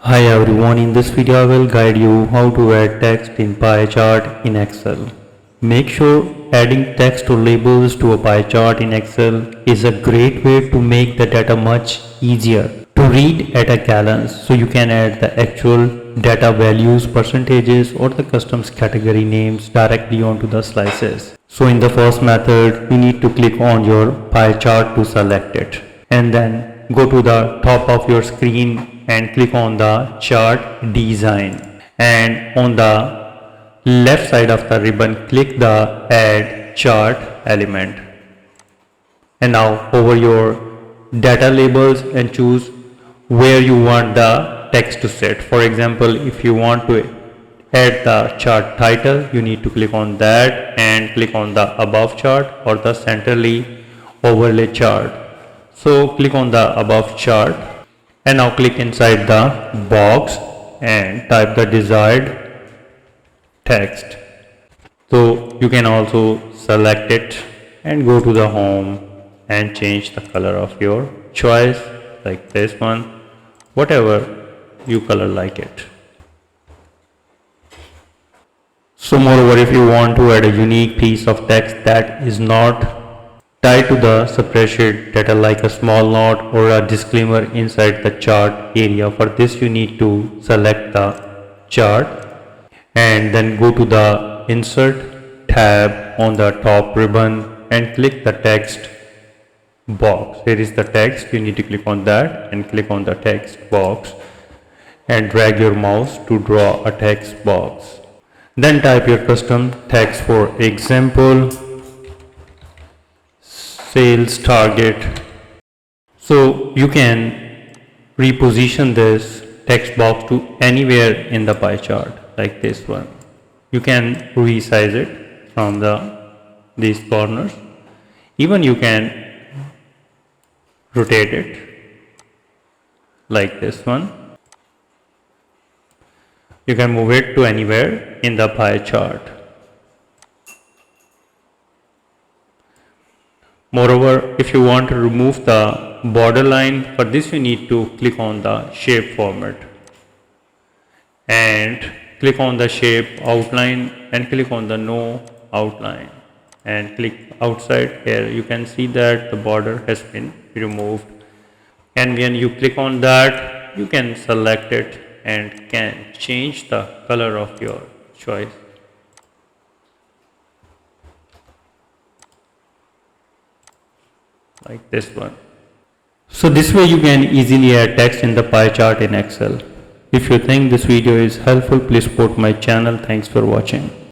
Hi everyone, in this video I will guide you how to add text in pie chart in Excel. Make sure adding text or labels to a pie chart in Excel is a great way to make the data much easier to read at a glance, so you can add the actual data values, percentages or the custom category names directly onto the slices. So in the first method, you need to click on your pie chart to select it, and then go to the top of your screen and click on the chart design, and on the left side of the ribbon click the add chart element, and now over your data labels and choose where you want the text to sit. For example, if you want to add the chart title, you need to click on that and click on the above chart or the centrally overlay chart. So click on the above chart and now click inside the box and type the desired text. So you can also select it and go to the home and change the color of your choice, like this one, whatever you color like it. So moreover, if you want to add a unique piece of text that is not tied to the spreadsheet data, like a small note or a disclaimer inside the chart area, for this you need to select the chart and then go to the insert tab on the top ribbon and click the text box. Here is the text, you need to click on that and click on the text box and drag your mouse to draw a text box. Then type your custom text, for example sales target. So you can reposition this text box to anywhere in the pie chart, like this one. You can resize it from these corners. Even you can rotate it like this one. You can move it to anywhere in the pie chart. Moreover, if you want to remove the border line, for this you need to click on the shape format and click on the shape outline and click on the no outline and click outside. Here you can see that the border has been removed, and when you click on that you can select it and can change the color of your choice, like this one. So this way you can easily add text in the pie chart in Excel. If you think this video is helpful, please support my channel. Thanks for watching.